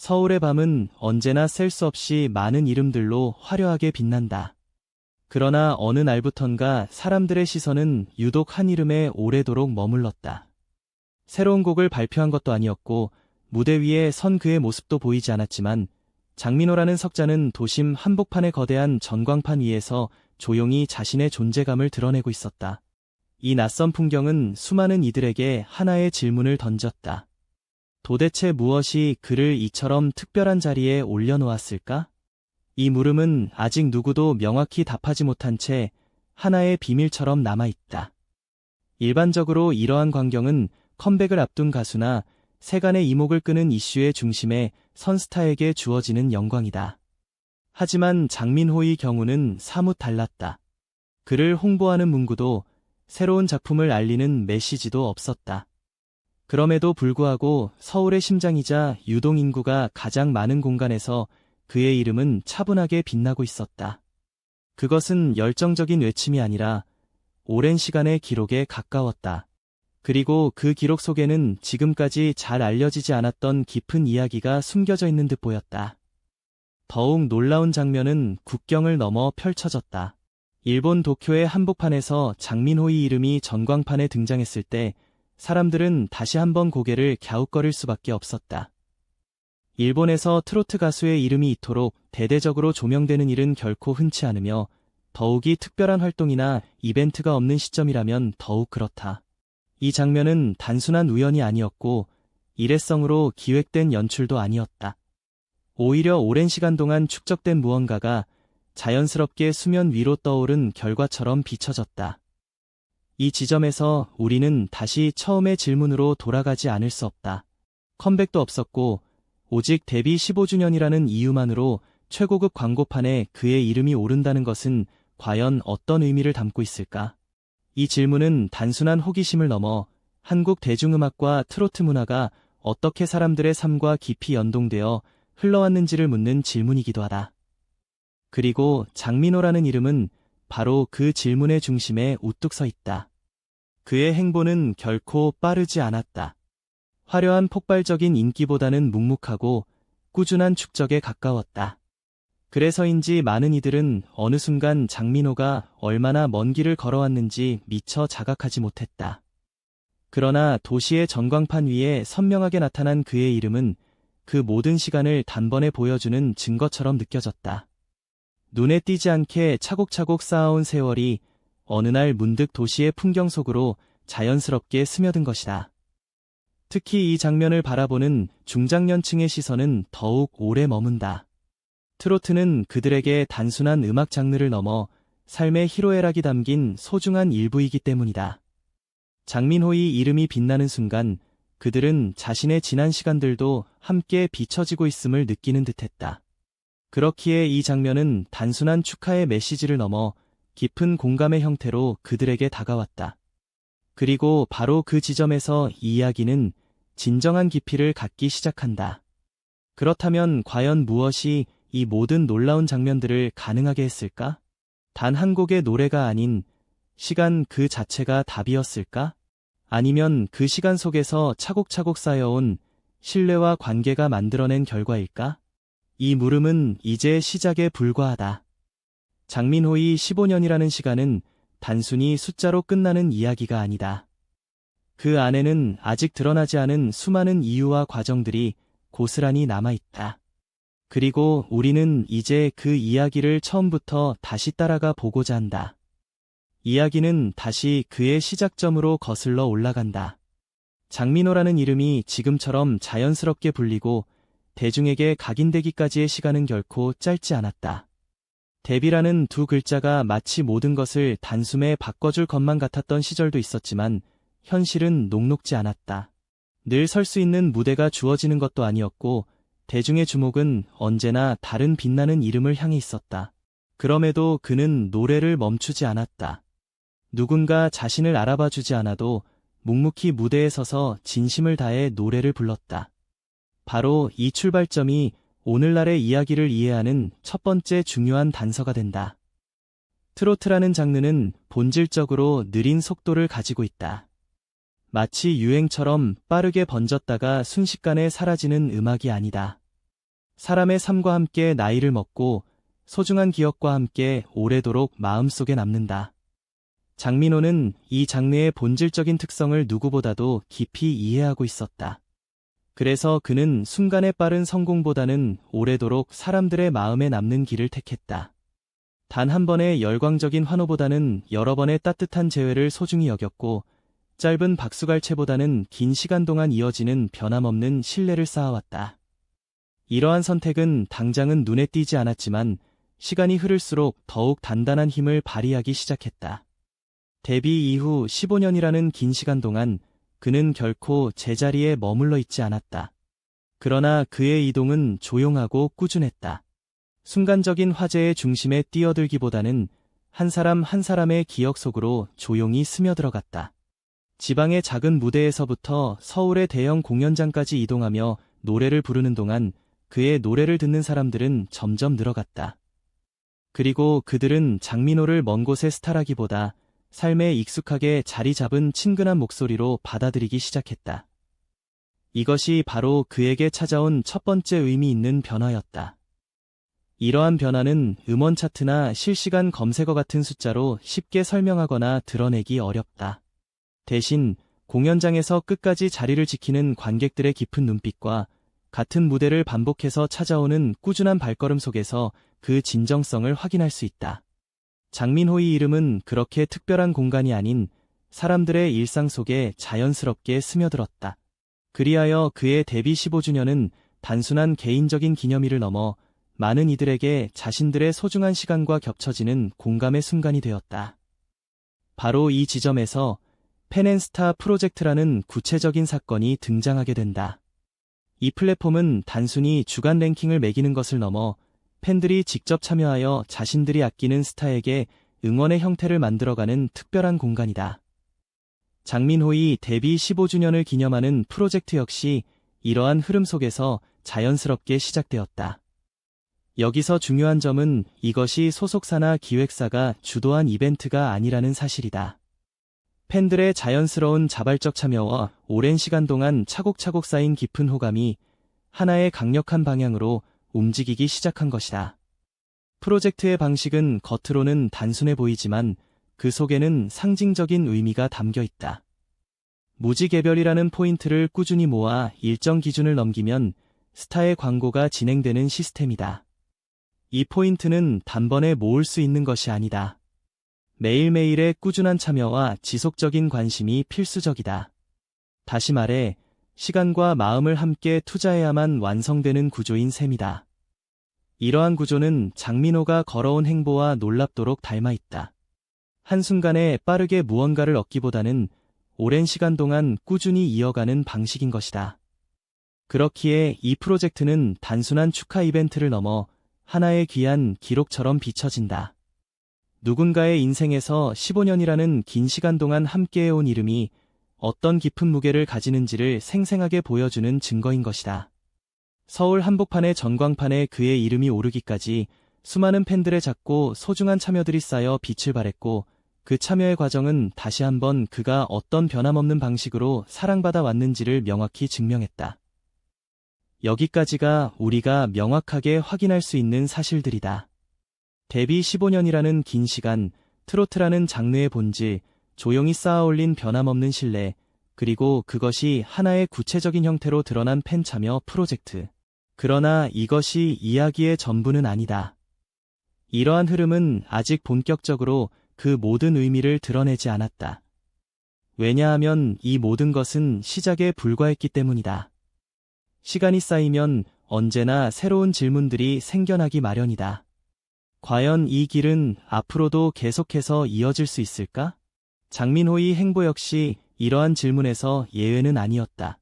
서울의 밤은 언제나 셀 수 없이 많은 이름들로 화려하게 빛난다. 그러나 어느 날부턴가 사람들의 시선은 유독 한 이름에 오래도록 머물렀다. 새로운 곡을 발표한 것도 아니었고 무대 위에 선 그의 모습도 보이지 않았지만 장민호라는 석자는 도심 한복판의 거대한 전광판 위에서 조용히 자신의 존재감을 드러내고 있었다. 이 낯선 풍경은 수많은 이들에게 하나의 질문을 던졌다. 도대체 무엇이 그를 이처럼 특별한 자리에 올려놓았을까? 이 물음은 아직 누구도 명확히 답하지 못한 채 하나의 비밀처럼 남아있다. 일반적으로 이러한 광경은 컴백을 앞둔 가수나 세간의 이목을 끄는 이슈의 중심에 선 스타에게 주어지는 영광이다. 하지만 장민호의 경우는 사뭇 달랐다. 그를 홍보하는 문구도 새로운 작품을 알리는 메시지도 없었다. 그럼에도 불구하고 서울의 심장이자 유동인구가 가장 많은 공간에서 그의 이름은 차분하게 빛나고 있었다. 그것은 열정적인 외침이 아니라 오랜 시간의 기록에 가까웠다. 그리고 그 기록 속에는 지금까지 잘 알려지지 않았던 깊은 이야기가 숨겨져 있는 듯 보였다. 더욱 놀라운 장면은 국경을 넘어 펼쳐졌다. 일본 도쿄의 한복판에서 장민호의 이름이 전광판에 등장했을 때 사람들은 다시 한번 고개를 갸웃거릴 수밖에 없었다. 일본에서 트로트 가수의 이름이 이토록 대대적으로 조명되는 일은 결코 흔치 않으며 더욱이 특별한 활동이나 이벤트가 없는 시점이라면 더욱 그렇다. 이 장면은 단순한 우연이 아니었고 일회성으로 기획된 연출도 아니었다. 오히려 오랜 시간 동안 축적된 무언가가 자연스럽게 수면 위로 떠오른 결과처럼 비춰졌다. 이 지점에서 우리는 다시 처음의 질문으로 돌아가지 않을 수 없다. 컴백도 없었고 오직 데뷔 15주년이라는 이유만으로 최고급 광고판에 그의 이름이 오른다는 것은 과연 어떤 의미를 담고 있을까? 이 질문은 단순한 호기심을 넘어 한국 대중음악과 트로트 문화가 어떻게 사람들의 삶과 깊이 연동되어 흘러왔는지를 묻는 질문이기도 하다. 그리고 장민호라는 이름은 바로 그 질문의 중심에 우뚝 서 있다. 그의 행보는 결코 빠르지 않았다. 화려한 폭발적인 인기보다는 묵묵하고 꾸준한 축적에 가까웠다. 그래서인지 많은 이들은 어느 순간 장민호가 얼마나 먼 길을 걸어왔는지 미처 자각하지 못했다. 그러나 도시의 전광판 위에 선명하게 나타난 그의 이름은 그 모든 시간을 단번에 보여주는 증거처럼 느껴졌다. 눈에 띄지 않게 차곡차곡 쌓아온 세월이 어느 날 문득 도시의 풍경 속으로 자연스럽게 스며든 것이다. 특히 이 장면을 바라보는 중장년층의 시선은 더욱 오래 머문다. 트로트는 그들에게 단순한 음악 장르를 넘어 삶의 희로애락이 담긴 소중한 일부이기 때문이다. 장민호의 이름이 빛나는 순간 그들은 자신의 지난 시간들도 함께 비춰지고 있음을 느끼는 듯했다. 그렇기에 이 장면은 단순한 축하의 메시지를 넘어 깊은 공감의 형태로 그들에게 다가왔다. 그리고 바로 그 지점에서 이 이야기는 진정한 깊이를 갖기 시작한다. 그렇다면 과연 무엇이 이 모든 놀라운 장면들을 가능하게 했을까? 단 한 곡의 노래가 아닌 시간 그 자체가 답이었을까? 아니면 그 시간 속에서 차곡차곡 쌓여온 신뢰와 관계가 만들어낸 결과일까? 이 물음은 이제 시작에 불과하다. 장민호의 15년이라는 시간은 단순히 숫자로 끝나는 이야기가 아니다. 그 안에는 아직 드러나지 않은 수많은 이유와 과정들이 고스란히 남아있다. 그리고 우리는 이제 그 이야기를 처음부터 다시 따라가 보고자 한다. 이야기는 다시 그의 시작점으로 거슬러 올라간다. 장민호라는 이름이 지금처럼 자연스럽게 불리고 대중에게 각인되기까지의 시간은 결코 짧지 않았다. 데뷔라는 두 글자가 마치 모든 것을 단숨에 바꿔줄 것만 같았던 시절도 있었지만 현실은 녹록지 않았다. 늘 설 수 있는 무대가 주어지는 것도 아니었고 대중의 주목은 언제나 다른 빛나는 이름을 향해 있었다. 그럼에도 그는 노래를 멈추지 않았다. 누군가 자신을 알아봐주지 않아도 묵묵히 무대에 서서 진심을 다해 노래를 불렀다. 바로 이 출발점이 오늘날의 이야기를 이해하는 첫 번째 중요한 단서가 된다. 트로트라는 장르는 본질적으로 느린 속도를 가지고 있다. 마치 유행처럼 빠르게 번졌다가 순식간에 사라지는 음악이 아니다. 사람의 삶과 함께 나이를 먹고 소중한 기억과 함께 오래도록 마음속에 남는다. 장민호는 이 장르의 본질적인 특성을 누구보다도 깊이 이해하고 있었다. 그래서 그는 순간의 빠른 성공보다는 오래도록 사람들의 마음에 남는 길을 택했다. 단 한 번의 열광적인 환호보다는 여러 번의 따뜻한 재회를 소중히 여겼고, 짧은 박수갈채보다는 긴 시간 동안 이어지는 변함없는 신뢰를 쌓아왔다. 이러한 선택은 당장은 눈에 띄지 않았지만 시간이 흐를수록 더욱 단단한 힘을 발휘하기 시작했다. 데뷔 이후 15년이라는 긴 시간 동안 그는 결코 제자리에 머물러 있지 않았다. 그러나 그의 이동은 조용하고 꾸준했다. 순간적인 화제의 중심에 뛰어들기보다는 한 사람 한 사람의 기억 속으로 조용히 스며들어갔다. 지방의 작은 무대에서부터 서울의 대형 공연장까지 이동하며 노래를 부르는 동안 그의 노래를 듣는 사람들은 점점 늘어갔다. 그리고 그들은 장민호를 먼 곳의 스타라기보다 삶에 익숙하게 자리 잡은 친근한 목소리로 받아들이기 시작했다. 이것이 바로 그에게 찾아온 첫 번째 의미 있는 변화였다. 이러한 변화는 음원 차트나 실시간 검색어 같은 숫자로 쉽게 설명하거나 드러내기 어렵다. 대신 공연장에서 끝까지 자리를 지키는 관객들의 깊은 눈빛과 같은 무대를 반복해서 찾아오는 꾸준한 발걸음 속에서 그 진정성을 확인할 수 있다. 장민호의 이름은 그렇게 특별한 공간이 아닌 사람들의 일상 속에 자연스럽게 스며들었다. 그리하여 그의 데뷔 15주년은 단순한 개인적인 기념일을 넘어 많은 이들에게 자신들의 소중한 시간과 겹쳐지는 공감의 순간이 되었다. 바로 이 지점에서 팬앤스타 프로젝트라는 구체적인 사건이 등장하게 된다. 이 플랫폼은 단순히 주간 랭킹을 매기는 것을 넘어 팬들이 직접 참여하여 자신들이 아끼는 스타에게 응원의 형태를 만들어가는 특별한 공간이다. 장민호의 데뷔 15주년을 기념하는 프로젝트 역시 이러한 흐름 속에서 자연스럽게 시작되었다. 여기서 중요한 점은 이것이 소속사나 기획사가 주도한 이벤트가 아니라는 사실이다. 팬들의 자연스러운 자발적 참여와 오랜 시간 동안 차곡차곡 쌓인 깊은 호감이 하나의 강력한 방향으로 움직이기 시작한 것이다. 프로젝트의 방식은 겉으로는 단순해 보이지만 그 속에는 상징적인 의미가 담겨 있다. 무지개별이라는 포인트를 꾸준히 모아 일정 기준을 넘기면 스타의 광고가 진행되는 시스템이다. 이 포인트는 단번에 모을 수 있는 것이 아니다. 매일매일의 꾸준한 참여와 지속적인 관심이 필수적이다. 다시 말해, 시간과 마음을 함께 투자해야만 완성되는 구조인 셈이다. 이러한 구조는 장민호가 걸어온 행보와 놀랍도록 닮아 있다. 한순간에 빠르게 무언가를 얻기보다는 오랜 시간 동안 꾸준히 이어가는 방식인 것이다. 그렇기에 이 프로젝트는 단순한 축하 이벤트를 넘어 하나의 귀한 기록처럼 비춰진다. 누군가의 인생에서 15년이라는 긴 시간 동안 함께해온 이름이 어떤 깊은 무게를 가지는지를 생생하게 보여주는 증거인 것이다. 서울 한복판의 전광판에 그의 이름이 오르기까지 수많은 팬들의 작고 소중한 참여들이 쌓여 빛을 발했고, 그 참여의 과정은 다시 한번 그가 어떤 변함없는 방식으로 사랑받아 왔는지를 명확히 증명했다. 여기까지가 우리가 명확하게 확인할 수 있는 사실들이다. 데뷔 15년이라는 긴 시간, 트로트라는 장르의 본질, 조용히 쌓아올린 변함없는 신뢰, 그리고 그것이 하나의 구체적인 형태로 드러난 팬 참여 프로젝트. 그러나 이것이 이야기의 전부는 아니다. 이러한 흐름은 아직 본격적으로 그 모든 의미를 드러내지 않았다. 왜냐하면 이 모든 것은 시작에 불과했기 때문이다. 시간이 쌓이면 언제나 새로운 질문들이 생겨나기 마련이다. 과연 이 길은 앞으로도 계속해서 이어질 수 있을까? 장민호의 행보 역시 이러한 질문에서 예외는 아니었다.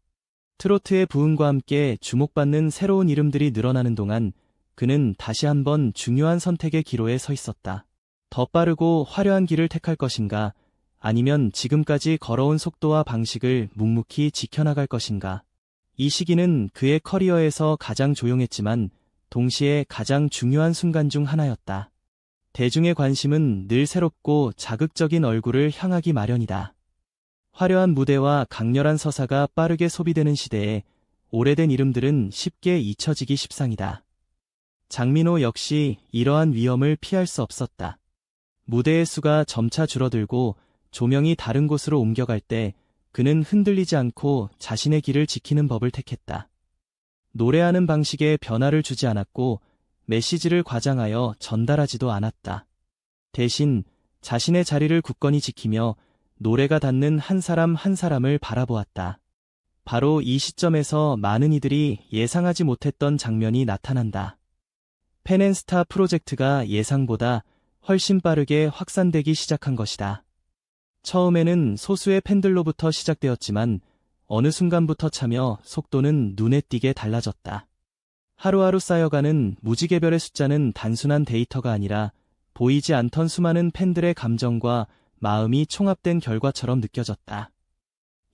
트로트의 부흥과 함께 주목받는 새로운 이름들이 늘어나는 동안 그는 다시 한번 중요한 선택의 기로에 서 있었다. 더 빠르고 화려한 길을 택할 것인가, 아니면 지금까지 걸어온 속도와 방식을 묵묵히 지켜나갈 것인가. 이 시기는 그의 커리어에서 가장 조용했지만 동시에 가장 중요한 순간 중 하나였다. 대중의 관심은 늘 새롭고 자극적인 얼굴을 향하기 마련이다. 화려한 무대와 강렬한 서사가 빠르게 소비되는 시대에 오래된 이름들은 쉽게 잊혀지기 십상이다. 장민호 역시 이러한 위험을 피할 수 없었다. 무대의 수가 점차 줄어들고 조명이 다른 곳으로 옮겨갈 때 그는 흔들리지 않고 자신의 길을 지키는 법을 택했다. 노래하는 방식에 변화를 주지 않았고 메시지를 과장하여 전달하지도 않았다. 대신 자신의 자리를 굳건히 지키며 노래가 닿는 한 사람 한 사람을 바라보았다. 바로 이 시점에서 많은 이들이 예상하지 못했던 장면이 나타난다. 펜앤스타 프로젝트가 예상보다 훨씬 빠르게 확산되기 시작한 것이다. 처음에는 소수의 팬들로부터 시작되었지만 어느 순간부터 차며 속도는 눈에 띄게 달라졌다. 하루하루 쌓여가는 무지개별의 숫자는 단순한 데이터가 아니라 보이지 않던 수많은 팬들의 감정과 마음이 총합된 결과처럼 느껴졌다.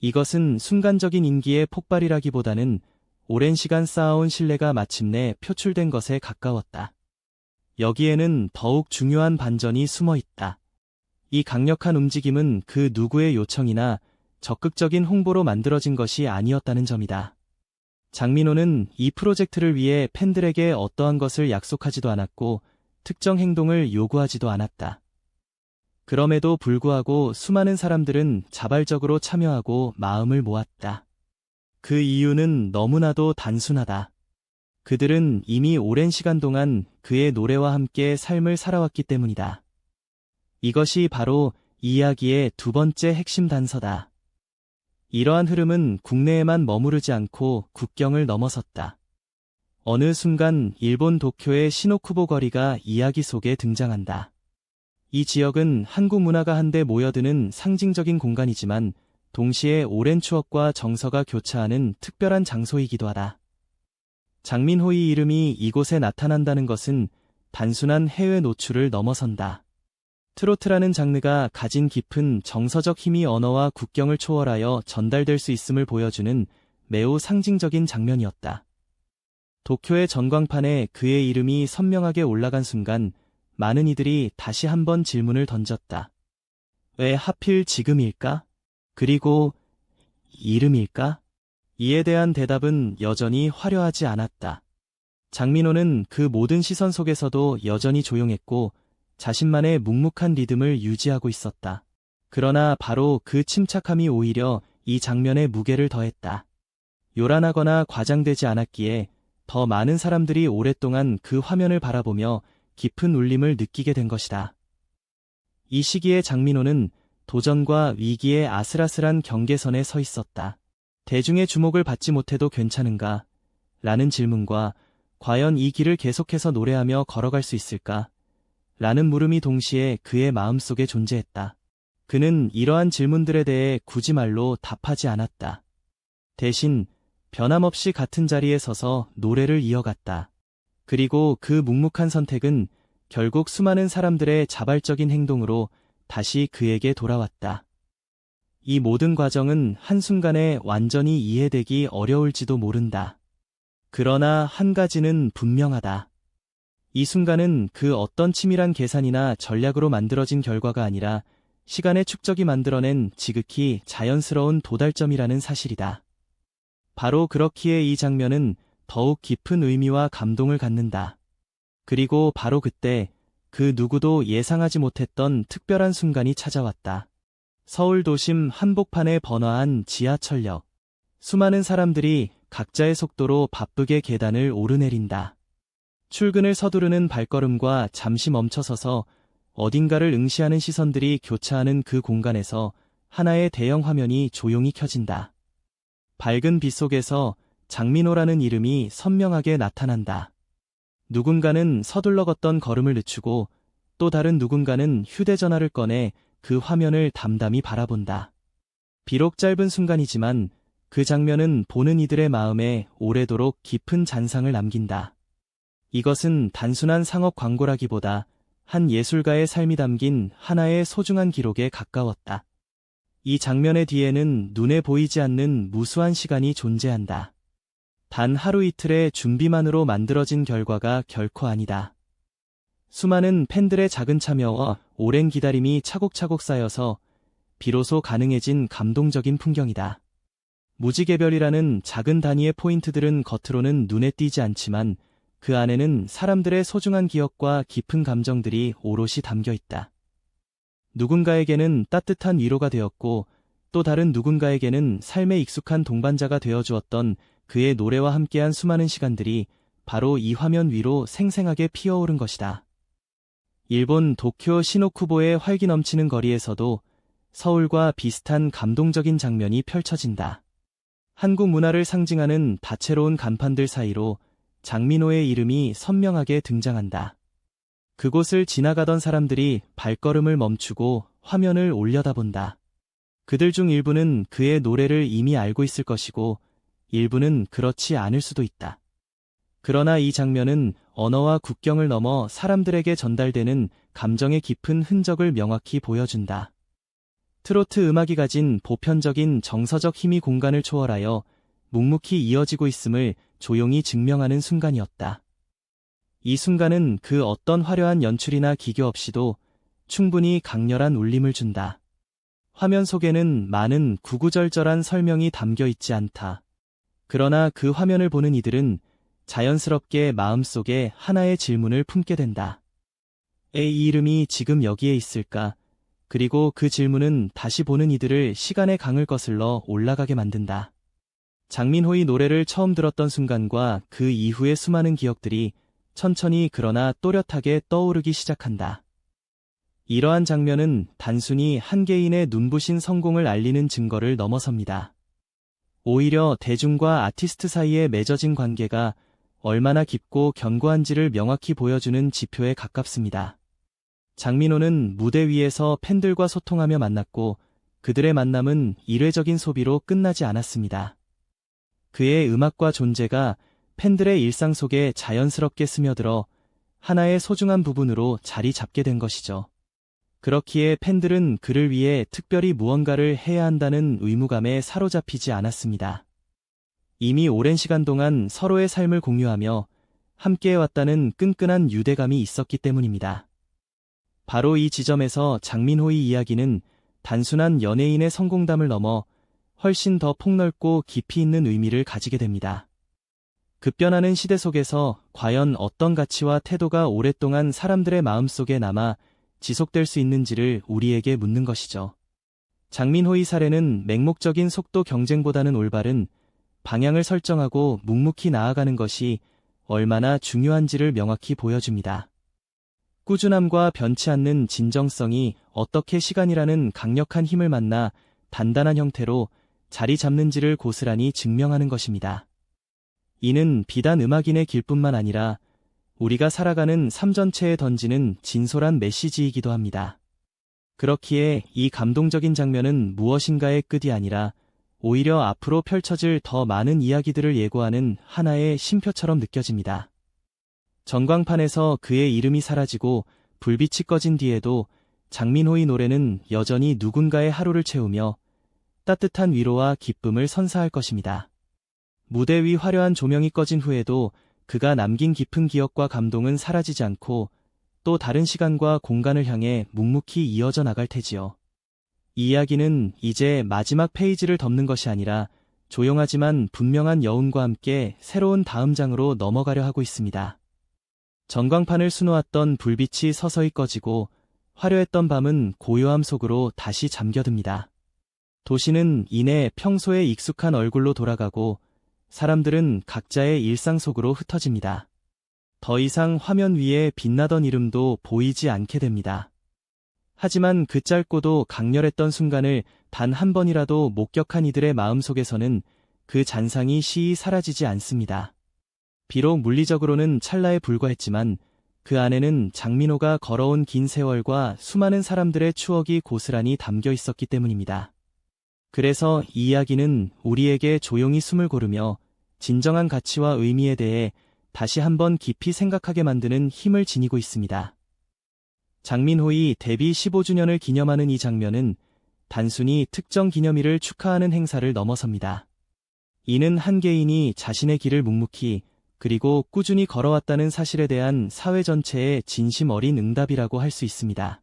이것은 순간적인 인기의 폭발이라기보다는 오랜 시간 쌓아온 신뢰가 마침내 표출된 것에 가까웠다. 여기에는 더욱 중요한 반전이 숨어 있다. 이 강력한 움직임은 그 누구의 요청이나 적극적인 홍보로 만들어진 것이 아니었다는 점이다. 장민호는 이 프로젝트를 위해 팬들에게 어떠한 것을 약속하지도 않았고 특정 행동을 요구하지도 않았다. 그럼에도 불구하고 수많은 사람들은 자발적으로 참여하고 마음을 모았다. 그 이유는 너무나도 단순하다. 그들은 이미 오랜 시간 동안 그의 노래와 함께 삶을 살아왔기 때문이다. 이것이 바로 이 이야기의 두 번째 핵심 단서다. 이러한 흐름은 국내에만 머무르지 않고 국경을 넘어섰다. 어느 순간 일본 도쿄의 시노쿠보 거리가 이야기 속에 등장한다. 이 지역은 한국 문화가 한데 모여드는 상징적인 공간이지만 동시에 오랜 추억과 정서가 교차하는 특별한 장소이기도 하다. 장민호의 이름이 이곳에 나타난다는 것은 단순한 해외 노출을 넘어선다. 트로트라는 장르가 가진 깊은 정서적 힘이 언어와 국경을 초월하여 전달될 수 있음을 보여주는 매우 상징적인 장면이었다. 도쿄의 전광판에 그의 이름이 선명하게 올라간 순간 많은 이들이 다시 한번 질문을 던졌다. 왜 하필 지금일까? 그리고 이름일까? 이에 대한 대답은 여전히 화려하지 않았다. 장민호는 그 모든 시선 속에서도 여전히 조용했고 자신만의 묵묵한 리듬을 유지하고 있었다. 그러나 바로 그 침착함이 오히려 이 장면에 무게를 더했다. 요란하거나 과장되지 않았기에 더 많은 사람들이 오랫동안 그 화면을 바라보며 깊은 울림을 느끼게 된 것이다. 이 시기에 장민호는 도전과 위기의 아슬아슬한 경계선에 서 있었다. 대중의 주목을 받지 못해도 괜찮은가? 라는 질문과 과연 이 길을 계속해서 노래하며 걸어갈 수 있을까? 라는 물음이 동시에 그의 마음속에 존재했다. 그는 이러한 질문들에 대해 굳이 말로 답하지 않았다. 대신 변함없이 같은 자리에 서서 노래를 이어갔다. 그리고 그 묵묵한 선택은 결국 수많은 사람들의 자발적인 행동으로 다시 그에게 돌아왔다. 이 모든 과정은 한순간에 완전히 이해되기 어려울지도 모른다. 그러나 한 가지는 분명하다. 이 순간은 그 어떤 치밀한 계산이나 전략으로 만들어진 결과가 아니라 시간의 축적이 만들어낸 지극히 자연스러운 도달점이라는 사실이다. 바로 그렇기에 이 장면은 더욱 깊은 의미와 감동을 갖는다. 그리고 바로 그때 그 누구도 예상하지 못했던 특별한 순간이 찾아왔다. 서울 도심 한복판에 번화한 지하철역. 수많은 사람들이 각자의 속도로 바쁘게 계단을 오르내린다. 출근을 서두르는 발걸음과 잠시 멈춰서서 어딘가를 응시하는 시선들이 교차하는 그 공간에서 하나의 대형 화면이 조용히 켜진다. 밝은 빛 속에서 장민호라는 이름이 선명하게 나타난다. 누군가는 서둘러 걷던 걸음을 늦추고 또 다른 누군가는 휴대전화를 꺼내 그 화면을 담담히 바라본다. 비록 짧은 순간이지만 그 장면은 보는 이들의 마음에 오래도록 깊은 잔상을 남긴다. 이것은 단순한 상업 광고라기보다 한 예술가의 삶이 담긴 하나의 소중한 기록에 가까웠다. 이 장면의 뒤에는 눈에 보이지 않는 무수한 시간이 존재한다. 단 하루 이틀의 준비만으로 만들어진 결과가 결코 아니다. 수많은 팬들의 작은 참여와 오랜 기다림이 차곡차곡 쌓여서 비로소 가능해진 감동적인 풍경이다. 무지개별이라는 작은 단위의 포인트들은 겉으로는 눈에 띄지 않지만 그 안에는 사람들의 소중한 기억과 깊은 감정들이 오롯이 담겨 있다. 누군가에게는 따뜻한 위로가 되었고 또 다른 누군가에게는 삶에 익숙한 동반자가 되어 주었던 그의 노래와 함께한 수많은 시간들이 바로 이 화면 위로 생생하게 피어오른 것이다. 일본 도쿄 시노쿠보의 활기 넘치는 거리에서도 서울과 비슷한 감동적인 장면이 펼쳐진다. 한국 문화를 상징하는 다채로운 간판들 사이로 장민호의 이름이 선명하게 등장한다. 그곳을 지나가던 사람들이 발걸음을 멈추고 화면을 올려다본다. 그들 중 일부는 그의 노래를 이미 알고 있을 것이고 일부는 그렇지 않을 수도 있다. 그러나 이 장면은 언어와 국경을 넘어 사람들에게 전달되는 감정의 깊은 흔적을 명확히 보여준다. 트로트 음악이 가진 보편적인 정서적 힘이 공간을 초월하여 묵묵히 이어지고 있음을 조용히 증명하는 순간이었다. 이 순간은 그 어떤 화려한 연출이나 기교 없이도 충분히 강렬한 울림을 준다. 화면 속에는 많은 구구절절한 설명이 담겨 있지 않다. 그러나 그 화면을 보는 이들은 자연스럽게 마음속에 하나의 질문을 품게 된다. 이 이름이 지금 여기에 있을까? 그리고 그 질문은 다시 보는 이들을 시간의 강을 거슬러 올라가게 만든다. 장민호의 노래를 처음 들었던 순간과 그 이후의 수많은 기억들이 천천히 그러나 또렷하게 떠오르기 시작한다. 이러한 장면은 단순히 한 개인의 눈부신 성공을 알리는 증거를 넘어섭니다. 오히려 대중과 아티스트 사이에 맺어진 관계가 얼마나 깊고 견고한지를 명확히 보여주는 지표에 가깝습니다. 장민호는 무대 위에서 팬들과 소통하며 만났고 그들의 만남은 일회적인 소비로 끝나지 않았습니다. 그의 음악과 존재가 팬들의 일상 속에 자연스럽게 스며들어 하나의 소중한 부분으로 자리 잡게 된 것이죠. 그렇기에 팬들은 그를 위해 특별히 무언가를 해야 한다는 의무감에 사로잡히지 않았습니다. 이미 오랜 시간 동안 서로의 삶을 공유하며 함께해왔다는 끈끈한 유대감이 있었기 때문입니다. 바로 이 지점에서 장민호의 이야기는 단순한 연예인의 성공담을 넘어 훨씬 더 폭넓고 깊이 있는 의미를 가지게 됩니다. 급변하는 시대 속에서 과연 어떤 가치와 태도가 오랫동안 사람들의 마음속에 남아 지속될 수 있는지를 우리에게 묻는 것이죠. 장민호의 사례는 맹목적인 속도 경쟁보다는 올바른 방향을 설정하고 묵묵히 나아가는 것이 얼마나 중요한지를 명확히 보여줍니다. 꾸준함과 변치 않는 진정성이 어떻게 시간이라는 강력한 힘을 만나 단단한 형태로 자리 잡는지를 고스란히 증명하는 것입니다. 이는 비단 음악인의 길뿐만 아니라 우리가 살아가는 삶 전체에 던지는 진솔한 메시지이기도 합니다. 그렇기에 이 감동적인 장면은 무엇인가의 끝이 아니라 오히려 앞으로 펼쳐질 더 많은 이야기들을 예고하는 하나의 쉼표처럼 느껴집니다. 전광판에서 그의 이름이 사라지고 불빛이 꺼진 뒤에도 장민호의 노래는 여전히 누군가의 하루를 채우며 따뜻한 위로와 기쁨을 선사할 것입니다. 무대 위 화려한 조명이 꺼진 후에도 그가 남긴 깊은 기억과 감동은 사라지지 않고 또 다른 시간과 공간을 향해 묵묵히 이어져 나갈 테지요. 이 이야기는 이제 마지막 페이지를 덮는 것이 아니라 조용하지만 분명한 여운과 함께 새로운 다음 장으로 넘어가려 하고 있습니다. 전광판을 수놓았던 불빛이 서서히 꺼지고 화려했던 밤은 고요함 속으로 다시 잠겨듭니다. 도시는 이내 평소에 익숙한 얼굴로 돌아가고 사람들은 각자의 일상 속으로 흩어집니다. 더 이상 화면 위에 빛나던 이름도 보이지 않게 됩니다. 하지만 그 짧고도 강렬했던 순간을 단 한 번이라도 목격한 이들의 마음속에서는 그 잔상이 시이 사라지지 않습니다. 비록 물리적으로는 찰나에 불과했지만 그 안에는 장민호가 걸어온 긴 세월과 수많은 사람들의 추억이 고스란히 담겨 있었기 때문입니다. 그래서 이 이야기는 우리에게 조용히 숨을 고르며 진정한 가치와 의미에 대해 다시 한번 깊이 생각하게 만드는 힘을 지니고 있습니다. 장민호의 데뷔 15주년을 기념하는 이 장면은 단순히 특정 기념일을 축하하는 행사를 넘어섭니다. 이는 한 개인이 자신의 길을 묵묵히 그리고 꾸준히 걸어왔다는 사실에 대한 사회 전체의 진심 어린 응답이라고 할 수 있습니다.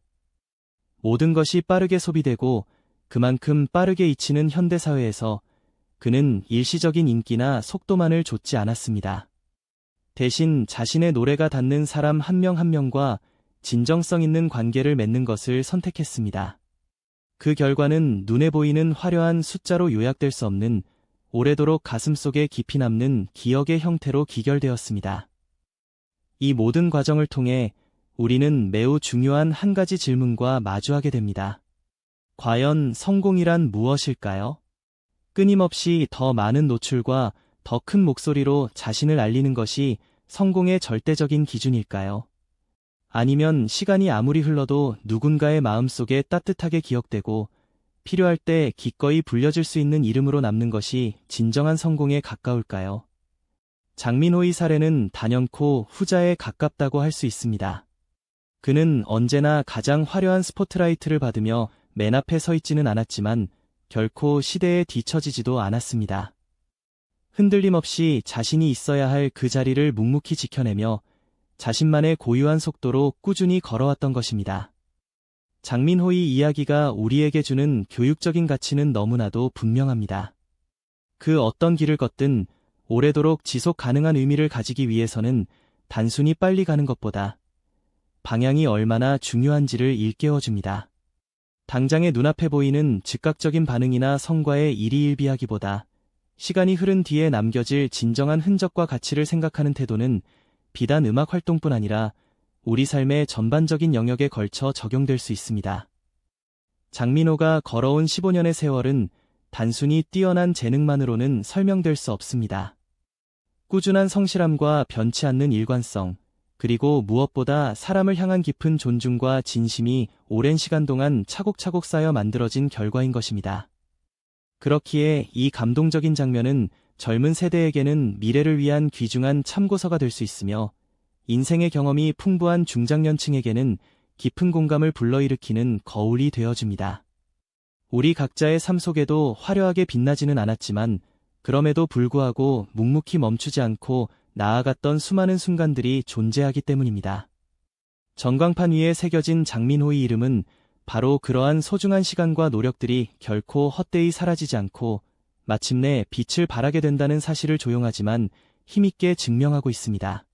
모든 것이 빠르게 소비되고 그만큼 빠르게 잊히는 현대사회에서 그는 일시적인 인기나 속도만을 좇지 않았습니다. 대신 자신의 노래가 닿는 사람 한 명 한 명과 진정성 있는 관계를 맺는 것을 선택했습니다. 그 결과는 눈에 보이는 화려한 숫자로 요약될 수 없는 오래도록 가슴속에 깊이 남는 기억의 형태로 기결되었습니다. 이 모든 과정을 통해 우리는 매우 중요한 한 가지 질문과 마주하게 됩니다. 과연 성공이란 무엇일까요? 끊임없이 더 많은 노출과 더 큰 목소리로 자신을 알리는 것이 성공의 절대적인 기준일까요? 아니면 시간이 아무리 흘러도 누군가의 마음속에 따뜻하게 기억되고 필요할 때 기꺼이 불려질 수 있는 이름으로 남는 것이 진정한 성공에 가까울까요? 장민호의 사례는 단연코 후자에 가깝다고 할 수 있습니다. 그는 언제나 가장 화려한 스포트라이트를 받으며 맨 앞에 서 있지는 않았지만 결코 시대에 뒤처지지도 않았습니다. 흔들림 없이 자신이 있어야 할 그 자리를 묵묵히 지켜내며 자신만의 고유한 속도로 꾸준히 걸어왔던 것입니다. 장민호의 이야기가 우리에게 주는 교육적인 가치는 너무나도 분명합니다. 그 어떤 길을 걷든 오래도록 지속 가능한 의미를 가지기 위해서는 단순히 빨리 가는 것보다 방향이 얼마나 중요한지를 일깨워줍니다. 당장의 눈앞에 보이는 즉각적인 반응이나 성과에 일희일비하기보다 시간이 흐른 뒤에 남겨질 진정한 흔적과 가치를 생각하는 태도는 비단 음악 활동뿐 아니라 우리 삶의 전반적인 영역에 걸쳐 적용될 수 있습니다. 장민호가 걸어온 15년의 세월은 단순히 뛰어난 재능만으로는 설명될 수 없습니다. 꾸준한 성실함과 변치 않는 일관성, 그리고 무엇보다 사람을 향한 깊은 존중과 진심이 오랜 시간 동안 차곡차곡 쌓여 만들어진 결과인 것입니다. 그렇기에 이 감동적인 장면은 젊은 세대에게는 미래를 위한 귀중한 참고서가 될 수 있으며 인생의 경험이 풍부한 중장년층에게는 깊은 공감을 불러일으키는 거울이 되어줍니다. 우리 각자의 삶 속에도 화려하게 빛나지는 않았지만 그럼에도 불구하고 묵묵히 멈추지 않고 나아갔던 수많은 순간들이 존재하기 때문입니다. 전광판 위에 새겨진 장민호의 이름은 바로 그러한 소중한 시간과 노력들이 결코 헛되이 사라지지 않고 마침내 빛을 발하게 된다는 사실을 조용하지만 힘있게 증명하고 있습니다.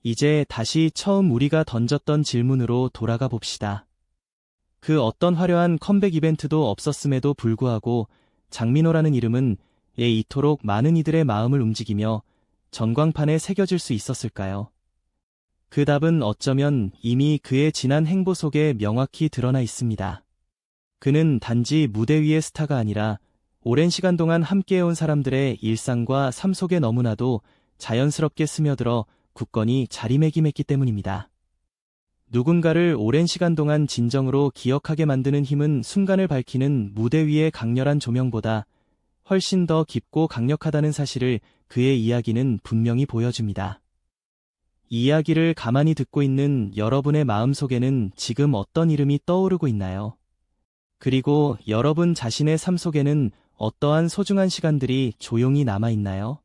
이제 다시 처음 우리가 던졌던 질문으로 돌아가 봅시다. 그 어떤 화려한 컴백 이벤트도 없었음에도 불구하고 장민호라는 이름은 이토록 많은 이들의 마음을 움직이며 전광판에 새겨질 수 있었을까요? 그 답은 어쩌면 이미 그의 지난 행보 속에 명확히 드러나 있습니다. 그는 단지 무대 위의 스타가 아니라 오랜 시간 동안 함께해온 사람들의 일상과 삶 속에 너무나도 자연스럽게 스며들어 굳건히 자리매김했기 때문입니다. 누군가를 오랜 시간 동안 진정으로 기억하게 만드는 힘은 순간을 밝히는 무대 위의 강렬한 조명보다 훨씬 더 깊고 강력하다는 사실을 그의 이야기는 분명히 보여줍니다. 이 이야기를 가만히 듣고 있는 여러분의 마음속에는 지금 어떤 이름이 떠오르고 있나요? 그리고 여러분 자신의 삶 속에는 어떠한 소중한 시간들이 조용히 남아있나요?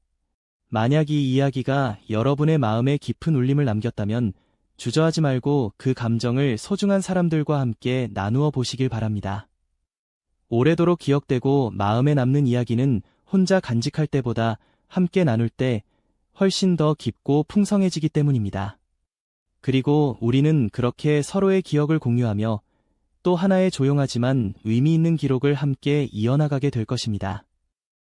만약 이 이야기가 여러분의 마음에 깊은 울림을 남겼다면 주저하지 말고 그 감정을 소중한 사람들과 함께 나누어 보시길 바랍니다. 오래도록 기억되고 마음에 남는 이야기는 혼자 간직할 때보다 함께 나눌 때 훨씬 더 깊고 풍성해지기 때문입니다. 그리고 우리는 그렇게 서로의 기억을 공유하며 또 하나의 조용하지만 의미 있는 기록을 함께 이어나가게 될 것입니다.